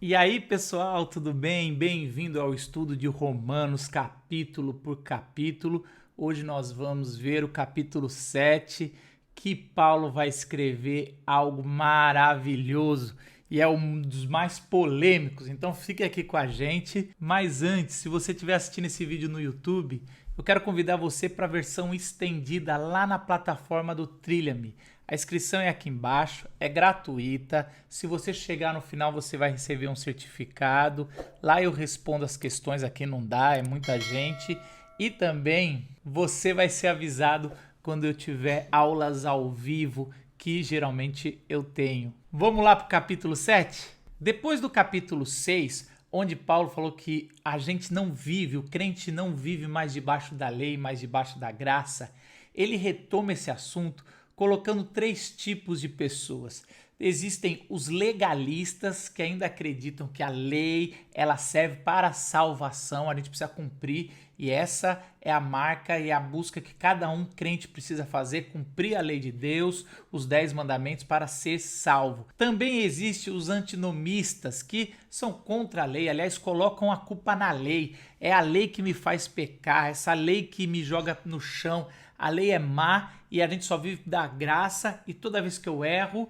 E aí, pessoal, tudo bem? Bem-vindo ao estudo de Romanos, capítulo por capítulo. Hoje nós vamos ver o capítulo 7, que Paulo vai escrever algo maravilhoso e é um dos mais polêmicos. Então fique aqui com a gente. Mas antes, se você estiver assistindo esse vídeo no YouTube, eu quero convidar você para a versão estendida lá na plataforma do Trilha-me. A inscrição é aqui embaixo, é gratuita. Se você chegar no final, você vai receber um certificado. Lá eu respondo as questões, aqui não dá, é muita gente. E também você vai ser avisado quando eu tiver aulas ao vivo, que geralmente eu tenho. Vamos lá para o capítulo 7? Depois do capítulo 6, onde Paulo falou que a gente não vive, o crente não vive mais debaixo da lei, mais debaixo da graça, ele retoma esse assunto colocando três tipos de pessoas. Existem os legalistas que ainda acreditam que a lei ela serve para a salvação, a gente precisa cumprir e essa é a marca e a busca que cada um crente precisa fazer, cumprir a lei de Deus, os 10 mandamentos para ser salvo. Também existe os antinomistas que são contra a lei, aliás, colocam a culpa na lei. É a lei que me faz pecar, essa lei que me joga no chão. A lei é má e a gente só vive da graça e toda vez que eu erro,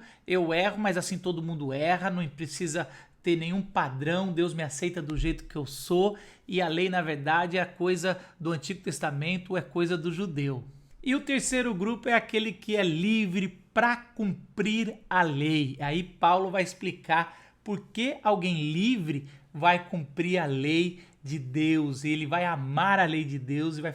mas assim todo mundo erra, não precisa ter nenhum padrão, Deus me aceita do jeito que eu sou e a lei na verdade é coisa do Antigo Testamento, é coisa do judeu. E o terceiro grupo é aquele que é livre para cumprir a lei. Aí Paulo vai explicar por que alguém livre vai cumprir a lei de Deus, ele vai amar a lei de Deus e vai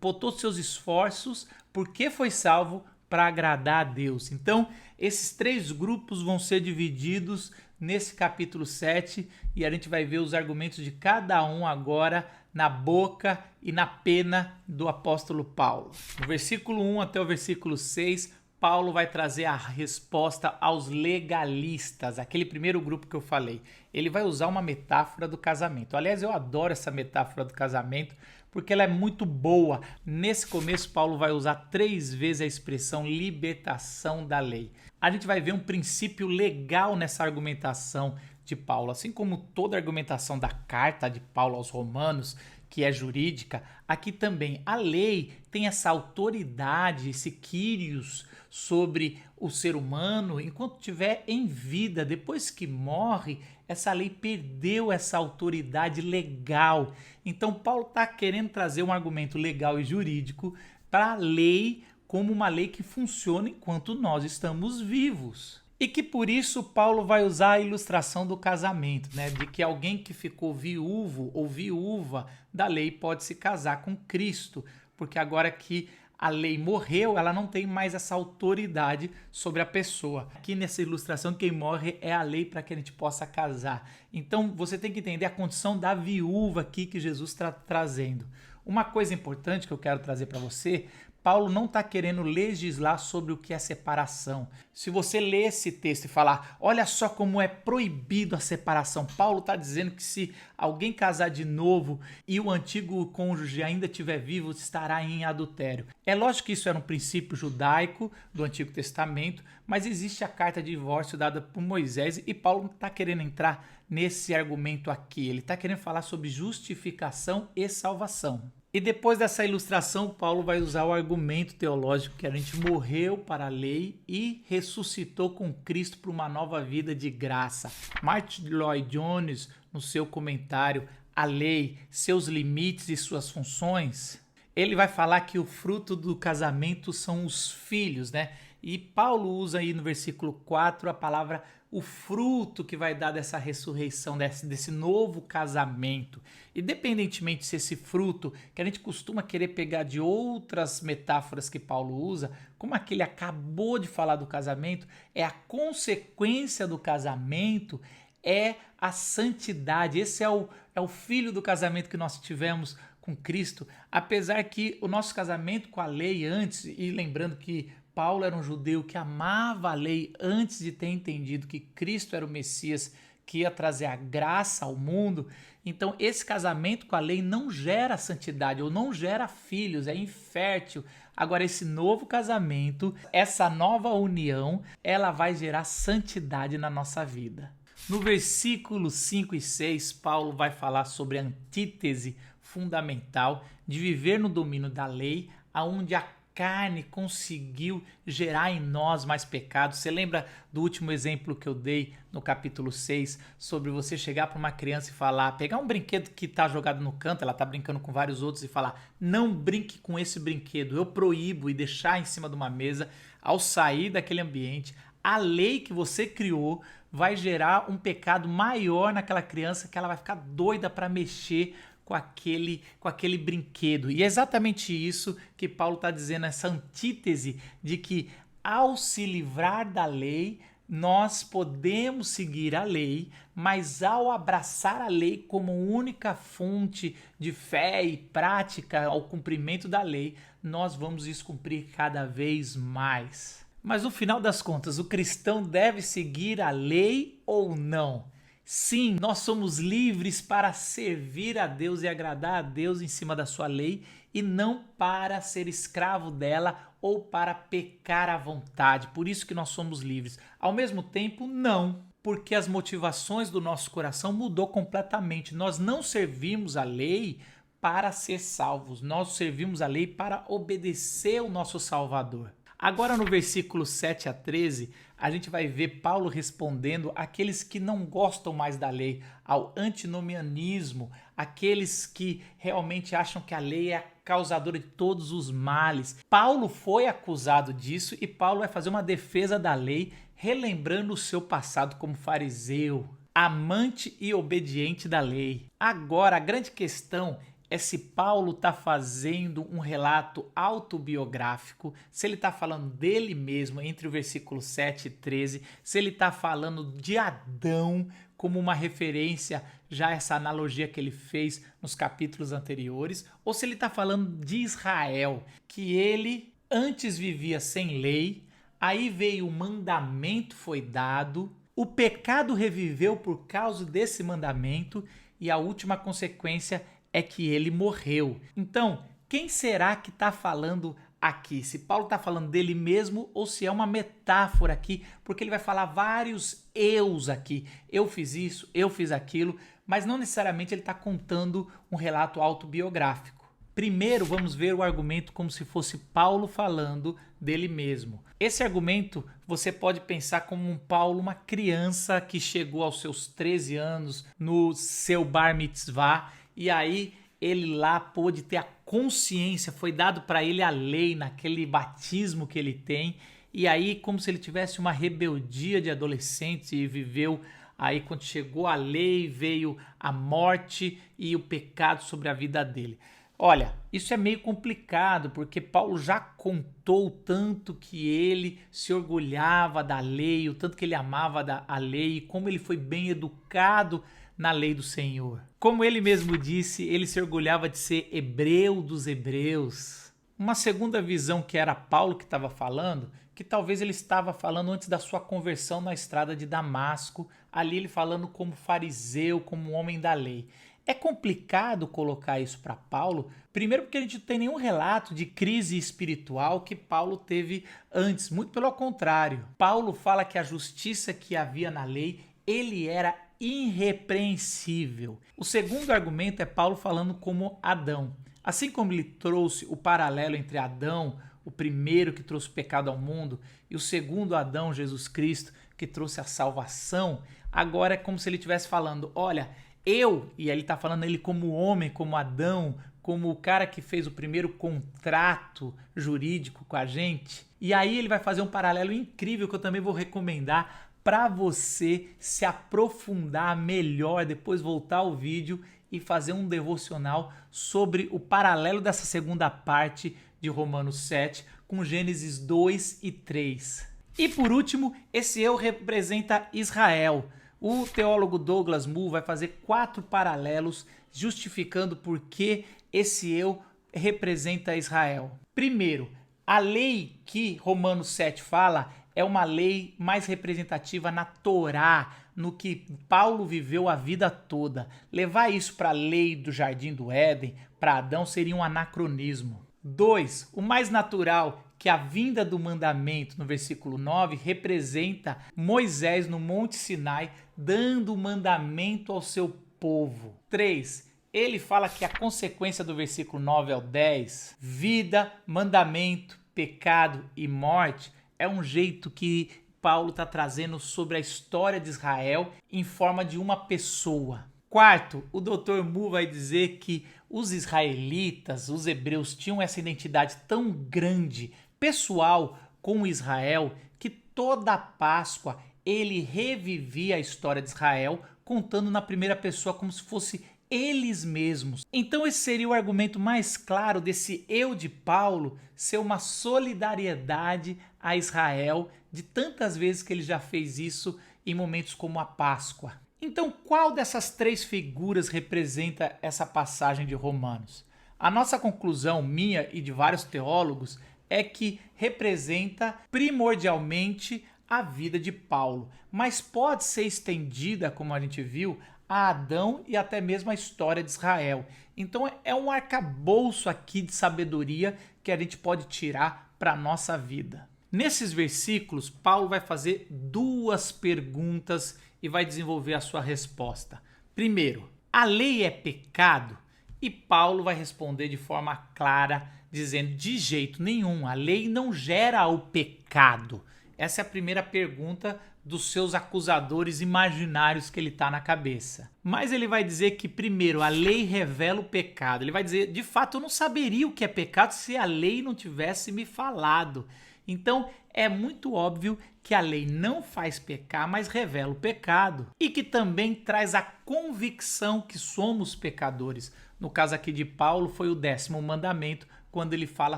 pôr todos os seus esforços, porque foi salvo para agradar a Deus. Então, esses três grupos vão ser divididos nesse capítulo 7 e a gente vai ver os argumentos de cada um agora na boca e na pena do apóstolo Paulo. No versículo 1 até o versículo 6, Paulo vai trazer a resposta aos legalistas, aquele primeiro grupo que eu falei. Ele vai usar uma metáfora do casamento. Aliás, eu adoro essa metáfora do casamento porque ela é muito boa. Nesse começo, Paulo vai usar 3 vezes a expressão libertação da lei. A gente vai ver um princípio legal nessa argumentação de Paulo. Assim como toda a argumentação da carta de Paulo aos Romanos, que é jurídica, aqui também a lei tem essa autoridade, esse kyrios sobre o ser humano enquanto estiver em vida. Depois que morre, essa lei perdeu essa autoridade legal. Então Paulo está querendo trazer um argumento legal e jurídico para a lei como uma lei que funciona enquanto nós estamos vivos. E que por isso Paulo vai usar a ilustração do casamento, né? De que alguém que ficou viúvo ou viúva da lei pode se casar com Cristo, porque agora que a lei morreu, ela não tem mais essa autoridade sobre a pessoa. Aqui nessa ilustração, quem morre é a lei para que a gente possa casar. Então você tem que entender a condição da viúva aqui que Jesus está trazendo. Uma coisa importante que eu quero trazer para você, Paulo não está querendo legislar sobre o que é separação. Se você ler esse texto e falar, olha só como é proibido a separação, Paulo está dizendo que se alguém casar de novo e o antigo cônjuge ainda estiver vivo, estará em adultério. É lógico que isso era um princípio judaico do Antigo Testamento, mas existe a carta de divórcio dada por Moisés e Paulo não está querendo entrar nesse argumento aqui. Ele está querendo falar sobre justificação e salvação. E depois dessa ilustração, Paulo vai usar o argumento teológico que a gente morreu para a lei e ressuscitou com Cristo para uma nova vida de graça. Martin Lloyd Jones, no seu comentário A Lei, Seus Limites e Suas Funções, ele vai falar que o fruto do casamento são os filhos, né? E Paulo usa aí no versículo 4 a palavra o fruto que vai dar dessa ressurreição, desse novo casamento. Independentemente se esse fruto, que a gente costuma querer pegar de outras metáforas que Paulo usa, como aquele acabou de falar do casamento, é a consequência do casamento, é a santidade. Esse é o filho do casamento que nós tivemos com Cristo, apesar que o nosso casamento com a lei antes, e lembrando que Paulo era um judeu que amava a lei antes de ter entendido que Cristo era o Messias que ia trazer a graça ao mundo, então esse casamento com a lei não gera santidade ou não gera filhos, é infértil. Agora esse novo casamento, essa nova união, ela vai gerar santidade na nossa vida. No versículo 5 e 6, Paulo vai falar sobre a antítese fundamental de viver no domínio da lei, aonde a carne conseguiu gerar em nós mais pecados. Você lembra do último exemplo que eu dei no capítulo 6, sobre você chegar para uma criança e falar, pegar um brinquedo que está jogado no canto, ela está brincando com vários outros e falar, não brinque com esse brinquedo, eu proíbo, e deixar em cima de uma mesa. Ao sair daquele ambiente, a lei que você criou vai gerar um pecado maior naquela criança, que ela vai ficar doida para mexer com aquele brinquedo. E é exatamente isso que Paulo está dizendo, essa antítese de que ao se livrar da lei, nós podemos seguir a lei, mas ao abraçar a lei como única fonte de fé e prática ao cumprimento da lei, nós vamos descumprir cada vez mais. Mas no final das contas, o cristão deve seguir a lei ou não? Sim, nós somos livres para servir a Deus e agradar a Deus em cima da sua lei e não para ser escravo dela ou para pecar à vontade. Por isso que nós somos livres. Ao mesmo tempo, não, porque as motivações do nosso coração mudou completamente. Nós não servimos a lei para ser salvos, nós servimos a lei para obedecer o nosso Salvador. Agora no versículo 7 a 13, a gente vai ver Paulo respondendo àqueles que não gostam mais da lei, ao antinomianismo, aqueles que realmente acham que a lei é a causadora de todos os males. Paulo foi acusado disso e Paulo vai fazer uma defesa da lei, relembrando o seu passado como fariseu, amante e obediente da lei. Agora, a grande questão é se Paulo está fazendo um relato autobiográfico, se ele está falando dele mesmo entre o versículo 7 e 13, se ele está falando de Adão como uma referência, já essa analogia que ele fez nos capítulos anteriores, ou se ele está falando de Israel, que ele antes vivia sem lei, aí veio o mandamento, foi dado, o pecado reviveu por causa desse mandamento e a última consequência é que ele morreu. Então, quem será que está falando aqui? Se Paulo está falando dele mesmo ou se é uma metáfora aqui, porque ele vai falar vários eus aqui. Eu fiz isso, eu fiz aquilo, mas não necessariamente ele está contando um relato autobiográfico. Primeiro, vamos ver o argumento como se fosse Paulo falando dele mesmo. Esse argumento você pode pensar como um Paulo, uma criança que chegou aos seus 13 anos no seu bar mitzvah, e aí ele lá pôde ter a consciência, foi dado para ele a lei naquele batismo que ele tem, e aí como se ele tivesse uma rebeldia de adolescente e viveu aí quando chegou a lei, veio a morte e o pecado sobre a vida dele. Olha, isso é meio complicado, porque Paulo já contou o tanto que ele se orgulhava da lei, o tanto que ele amava a lei, como ele foi bem educado na lei do Senhor. Como ele mesmo disse, ele se orgulhava de ser hebreu dos hebreus. Uma segunda visão que era Paulo que estava falando, que talvez ele estava falando antes da sua conversão na estrada de Damasco, ali ele falando como fariseu, como homem da lei. É complicado colocar isso para Paulo, primeiro porque a gente não tem nenhum relato de crise espiritual que Paulo teve antes, muito pelo contrário. Paulo fala que a justiça que havia na lei, ele era irrepreensível. O segundo argumento é Paulo falando como Adão. Assim como ele trouxe o paralelo entre Adão, o primeiro que trouxe o pecado ao mundo, e o segundo Adão, Jesus Cristo, que trouxe a salvação, agora é como se ele estivesse falando, olha, eu, e ele está falando ele como homem, como Adão, como o cara que fez o primeiro contrato jurídico com a gente. E aí ele vai fazer um paralelo incrível que eu também vou recomendar para você se aprofundar melhor, depois voltar ao vídeo e fazer um devocional sobre o paralelo dessa segunda parte de Romanos 7 com Gênesis 2 e 3. E por último, esse eu representa Israel. O teólogo Douglas Moo vai fazer 4 paralelos justificando por que esse eu representa Israel. Primeiro, a lei que Romanos 7 fala é uma lei mais representativa na Torá, no que Paulo viveu a vida toda. Levar isso para a lei do Jardim do Éden, para Adão, seria um anacronismo. 2. O mais natural que a vinda do mandamento, no versículo 9, representa Moisés no Monte Sinai dando o mandamento ao seu povo. 3. Ele fala que a consequência do versículo 9 ao 10, vida, mandamento, pecado e morte, é um jeito que Paulo está trazendo sobre a história de Israel em forma de uma pessoa. 4, o Dr. Mu vai dizer que os israelitas, os hebreus, tinham essa identidade tão grande, pessoal, com Israel, que toda Páscoa ele revivia a história de Israel, contando na primeira pessoa como se fosse eles mesmos. Então esse seria o argumento mais claro desse eu de Paulo ser uma solidariedade a Israel, de tantas vezes que ele já fez isso em momentos como a Páscoa. Então qual dessas 3 figuras representa essa passagem de Romanos? A nossa conclusão, minha e de vários teólogos, é que representa primordialmente a vida de Paulo, mas pode ser estendida, como a gente viu, a Adão e até mesmo a história de Israel. Então é um arcabouço aqui de sabedoria que a gente pode tirar para a nossa vida. Nesses versículos, Paulo vai fazer 2 perguntas e vai desenvolver a sua resposta. Primeiro, a lei é pecado? E Paulo vai responder de forma clara, dizendo de jeito nenhum, a lei não gera o pecado. Essa é a primeira pergunta dos seus acusadores imaginários que ele está na cabeça. Mas ele vai dizer que, primeiro, a lei revela o pecado. Ele vai dizer, de fato, eu não saberia o que é pecado se a lei não tivesse me falado. Então, é muito óbvio que a lei não faz pecar, mas revela o pecado. E que também traz a convicção que somos pecadores. No caso aqui de Paulo, foi o 10º mandamento, quando ele fala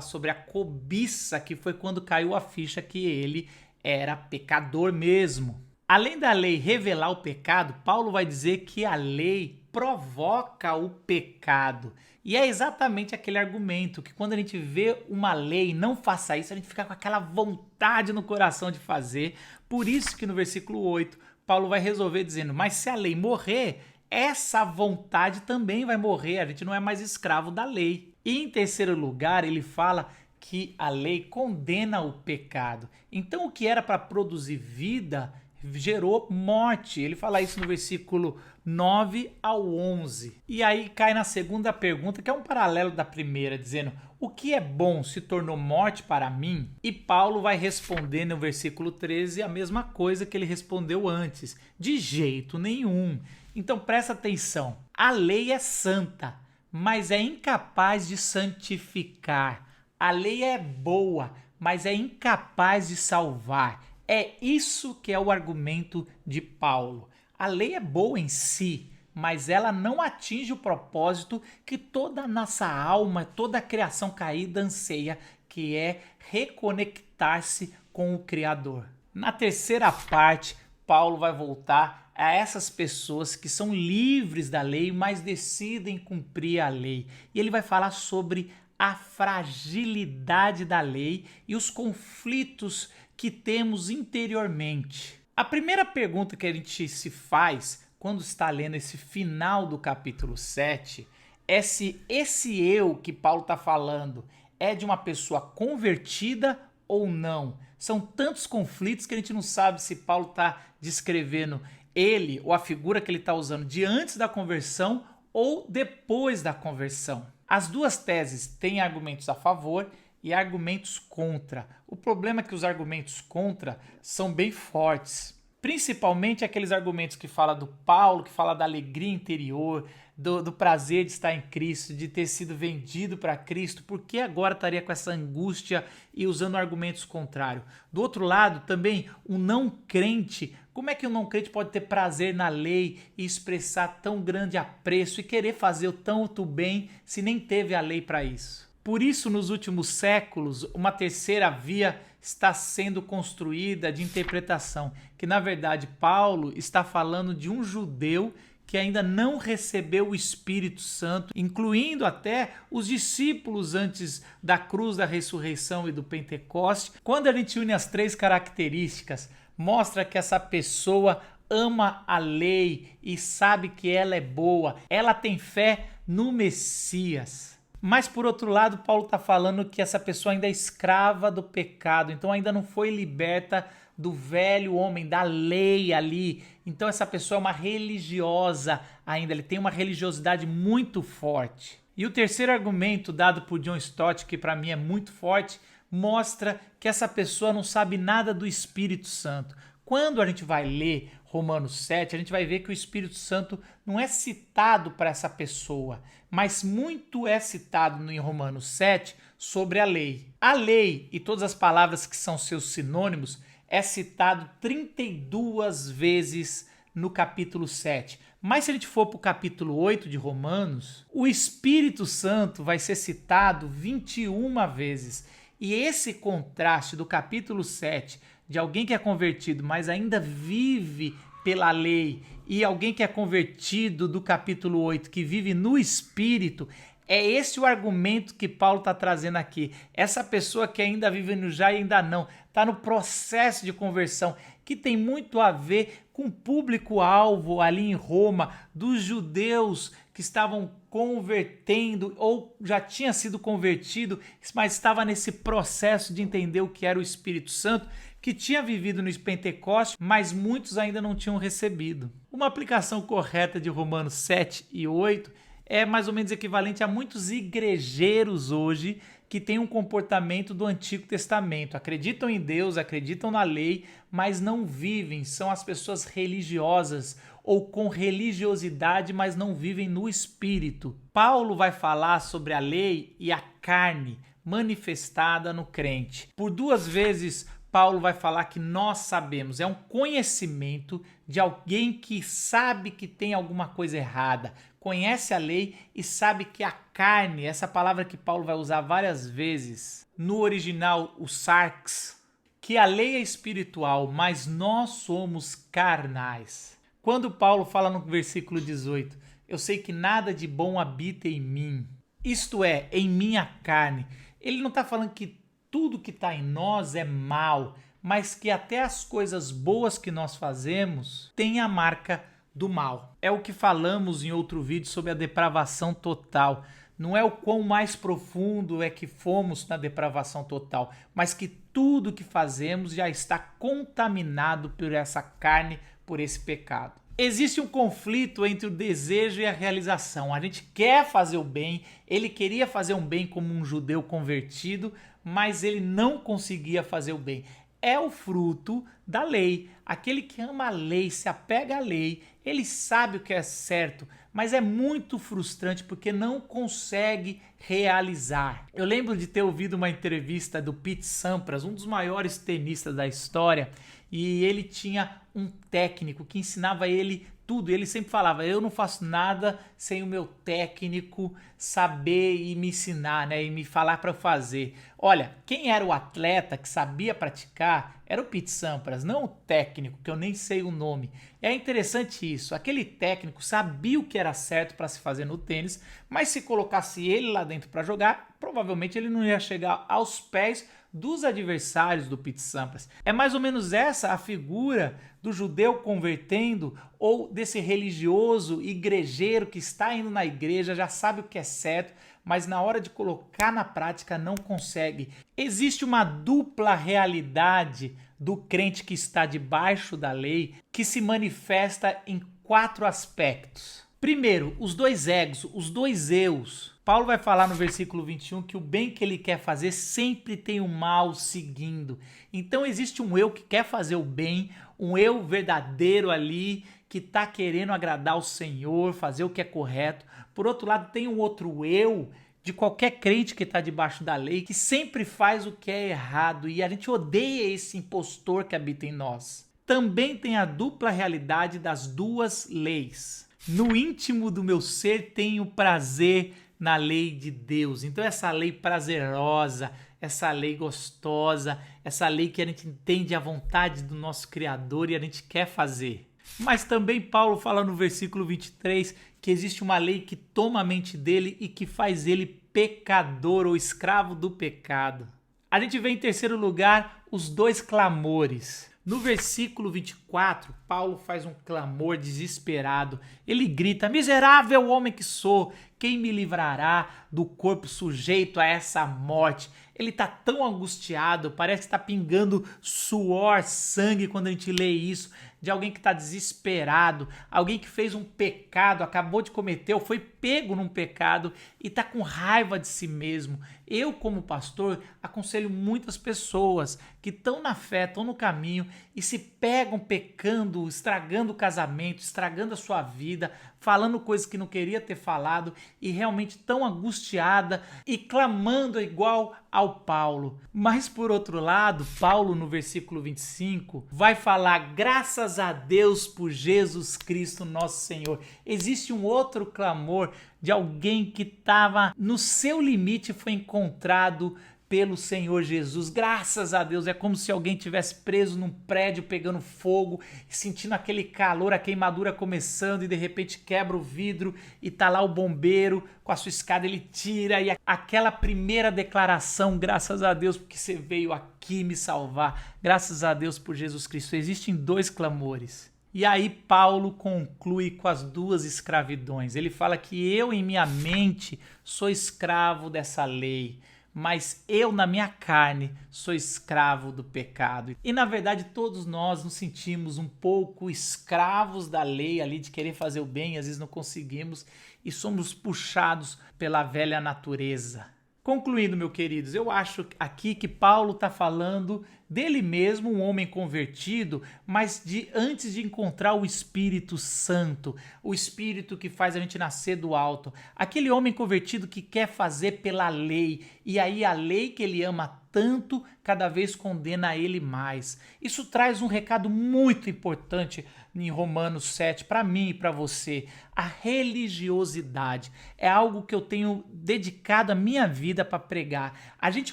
sobre a cobiça, que foi quando caiu a ficha que ele era pecador mesmo. Além da lei revelar o pecado, Paulo vai dizer que a lei provoca o pecado. E é exatamente aquele argumento que quando a gente vê uma lei, não faça isso, a gente fica com aquela vontade no coração de fazer. Por isso que no versículo 8, Paulo vai resolver dizendo, mas se a lei morrer, essa vontade também vai morrer, a gente não é mais escravo da lei. E em terceiro lugar, ele fala que a lei condena o pecado. Então o que era para produzir vida gerou morte. Ele fala isso no versículo 9 ao 11. E aí cai na segunda pergunta, que é um paralelo da primeira, dizendo, o que é bom se tornou morte para mim? E Paulo vai responder no versículo 13 a mesma coisa que ele respondeu antes, de jeito nenhum. Então presta atenção, a lei é santa, mas é incapaz de santificar. A lei é boa, mas é incapaz de salvar. É isso que é o argumento de Paulo. A lei é boa em si, mas ela não atinge o propósito que toda a nossa alma, toda a criação caída anseia, que é reconectar-se com o Criador. Na terceira parte, Paulo vai voltar a essas pessoas que são livres da lei, mas decidem cumprir a lei. E ele vai falar sobre a fragilidade da lei e os conflitos que temos interiormente. A primeira pergunta que a gente se faz quando está lendo esse final do capítulo 7 é se esse eu que Paulo está falando é de uma pessoa convertida ou não. São tantos conflitos que a gente não sabe se Paulo está descrevendo ele ou a figura que ele está usando de antes da conversão ou depois da conversão. As duas teses têm argumentos a favor e argumentos contra. O problema é que os argumentos contra são bem fortes, principalmente aqueles argumentos que fala do Paulo, que fala da alegria interior, do prazer de estar em Cristo, de ter sido vendido para Cristo, por que agora estaria com essa angústia e usando argumentos contrários? Do outro lado, também, o não crente, como é que o não crente pode ter prazer na lei e expressar tão grande apreço e querer fazer o tanto bem se nem teve a lei para isso? Por isso, nos últimos séculos, uma terceira via está sendo construída de interpretação, que na verdade Paulo está falando de um judeu que ainda não recebeu o Espírito Santo, incluindo até os discípulos antes da cruz da ressurreição e do Pentecoste. Quando a gente une as 3 características, mostra que essa pessoa ama a lei e sabe que ela é boa, ela tem fé no Messias. Mas por outro lado, Paulo está falando que essa pessoa ainda é escrava do pecado, então ainda não foi liberta do velho homem, da lei ali. Então essa pessoa é uma religiosa ainda, ele tem uma religiosidade muito forte. E o terceiro argumento dado por John Stott, que para mim é muito forte, mostra que essa pessoa não sabe nada do Espírito Santo. Quando a gente vai ler Romanos 7, a gente vai ver que o Espírito Santo não é citado para essa pessoa, mas muito é citado em Romanos 7 sobre a lei. A lei e todas as palavras que são seus sinônimos é citado 32 vezes no capítulo 7. Mas se a gente for para o capítulo 8 de Romanos, o Espírito Santo vai ser citado 21 vezes. E esse contraste do capítulo 7, de alguém que é convertido, mas ainda vive pela lei, e alguém que é convertido do capítulo 8, que vive no Espírito, é esse o argumento que Paulo está trazendo aqui. Essa pessoa que ainda vive no já e ainda não, está no processo de conversão, que tem muito a ver com o público-alvo ali em Roma, dos judeus que estavam convertendo ou já tinha sido convertido, mas estava nesse processo de entender o que era o Espírito Santo, que tinha vivido no Pentecostes, mas muitos ainda não tinham recebido. Uma aplicação correta de Romanos 7 e 8 é mais ou menos equivalente a muitos igrejeiros hoje que têm um comportamento do Antigo Testamento. Acreditam em Deus, acreditam na lei, mas não vivem. São as pessoas religiosas ou com religiosidade, mas não vivem no Espírito. Paulo vai falar sobre a lei e a carne manifestada no crente. Por 2 vezes, Paulo vai falar que nós sabemos, é um conhecimento de alguém que sabe que tem alguma coisa errada, conhece a lei e sabe que a carne, essa palavra que Paulo vai usar várias vezes, no original o sarx, que a lei é espiritual, mas nós somos carnais. Quando Paulo fala no versículo 18, eu sei que nada de bom habita em mim, isto é, em minha carne, ele não está falando que tudo que está em nós é mal, mas que até as coisas boas que nós fazemos têm a marca do mal. É o que falamos em outro vídeo sobre a depravação total. Não é o quão mais profundo é que fomos na depravação total, mas que tudo que fazemos já está contaminado por essa carne, por esse pecado. Existe um conflito entre o desejo e a realização. A gente quer fazer o bem, ele queria fazer um bem como um judeu convertido, mas ele não conseguia fazer o bem. É o fruto da lei. Aquele que ama a lei, se apega à lei, ele sabe o que é certo, mas é muito frustrante porque não consegue realizar. Eu lembro de ter ouvido uma entrevista do Pete Sampras, um dos maiores tenistas da história, e ele tinha um técnico que ensinava ele tudo. Ele sempre falava, eu não faço nada sem o meu técnico saber e me ensinar, né? E me falar para fazer. Olha, quem era o atleta que sabia praticar era o Pete Sampras, não o técnico, que eu nem sei o nome. É interessante isso. Aquele técnico sabia o que era certo para se fazer no tênis, mas se colocasse ele lá dentro para jogar, provavelmente ele não ia chegar aos pés dos adversários do Pete Sampras. É mais ou menos essa a figura do judeu convertendo ou desse religioso igrejeiro que está indo na igreja, já sabe o que é certo, mas na hora de colocar na prática não consegue. Existe uma dupla realidade do crente que está debaixo da lei que se manifesta em 4 aspectos. Primeiro, os 2 egos, os 2 eus. Paulo vai falar no versículo 21 que o bem que ele quer fazer sempre tem o mal seguindo. Então existe um eu que quer fazer o bem, um eu verdadeiro ali que está querendo agradar o Senhor, fazer o que é correto. Por outro lado, tem um outro eu de qualquer crente que está debaixo da lei, que sempre faz o que é errado, e a gente odeia esse impostor que habita em nós. Também tem a dupla realidade das 2 leis. No íntimo do meu ser tenho prazer na lei de Deus. Então essa lei prazerosa, essa lei gostosa, essa lei que a gente entende a vontade do nosso Criador e a gente quer fazer. Mas também Paulo fala no versículo 23 que existe uma lei que toma a mente dele e que faz ele pecador ou escravo do pecado. A gente vê em terceiro lugar os 2 clamores. No versículo 24, Paulo faz um clamor desesperado. Ele grita: miserável homem que sou, quem me livrará do corpo sujeito a essa morte? Ele está tão angustiado, parece que está pingando suor, sangue quando a gente lê isso, de alguém que está desesperado, alguém que fez um pecado, acabou de cometer ou foi pego num pecado e está com raiva de si mesmo. Eu, como pastor, aconselho muitas pessoas que estão na fé, estão no caminho e se pegam pecando, estragando o casamento, estragando a sua vida, falando coisas que não queria ter falado e realmente tão angustiada e clamando igual ao Paulo. Mas por outro lado, Paulo no versículo 25 vai falar: graças a Deus por Jesus Cristo nosso Senhor. Existe um outro clamor de alguém que estava no seu limite e foi encontrado pelo Senhor Jesus. Graças a Deus. É como se alguém tivesse preso num prédio pegando fogo, sentindo aquele calor, a queimadura começando e de repente quebra o vidro e tá lá o bombeiro com a sua escada, ele tira e aquela primeira declaração: graças a Deus porque você veio aqui me salvar. Graças a Deus por Jesus Cristo. Existem dois clamores. E aí Paulo conclui com as duas escravidões. Ele fala que eu em minha mente sou escravo dessa lei, mas eu na minha carne sou escravo do pecado. E na verdade todos nós nos sentimos um pouco escravos da lei ali, de querer fazer o bem, às vezes não conseguimos e somos puxados pela velha natureza. Concluindo, meus queridos, eu acho aqui que Paulo está falando dele mesmo, um homem convertido, mas antes de encontrar o Espírito Santo, o Espírito que faz a gente nascer do alto, aquele homem convertido que quer fazer pela lei, e aí a lei que ele ama tanto, cada vez condena ele mais. Isso traz um recado muito importante em Romanos 7, para mim e para você. A religiosidade é algo que eu tenho dedicado a minha vida para pregar. A gente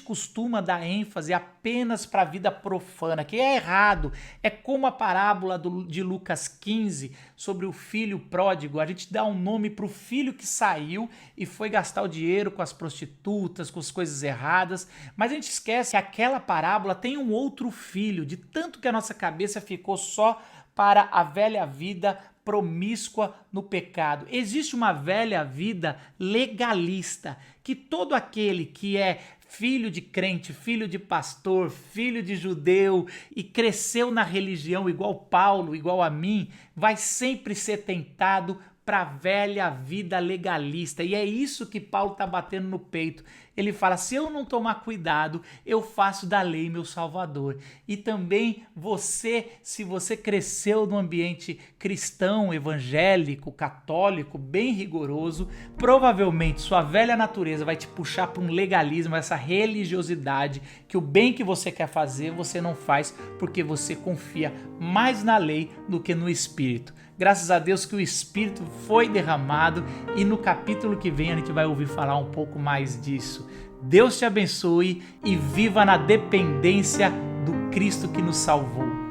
costuma dar ênfase apenas para a vida profana, que é errado. É como a parábola de Lucas 15 sobre o filho pródigo. A gente dá um nome para o filho que saiu e foi gastar o dinheiro com as prostitutas, com as coisas erradas, mas a gente esquece que aquela parábola tem um outro filho, de tanto que a nossa cabeça ficou só para a velha vida promíscua no pecado. Existe uma velha vida legalista, que todo aquele que é filho de crente, filho de pastor, filho de judeu e cresceu na religião igual Paulo, igual a mim, vai sempre ser tentado para a velha vida legalista. E é isso que Paulo está batendo no peito. Ele fala: se eu não tomar cuidado, eu faço da lei meu salvador. E também você, se você cresceu num ambiente cristão, evangélico, católico, bem rigoroso, provavelmente sua velha natureza vai te puxar para um legalismo, essa religiosidade, que o bem que você quer fazer, você não faz porque você confia mais na lei do que no Espírito. Graças a Deus que o Espírito foi derramado e no capítulo que vem a gente vai ouvir falar um pouco mais disso. Deus te abençoe e viva na dependência do Cristo que nos salvou.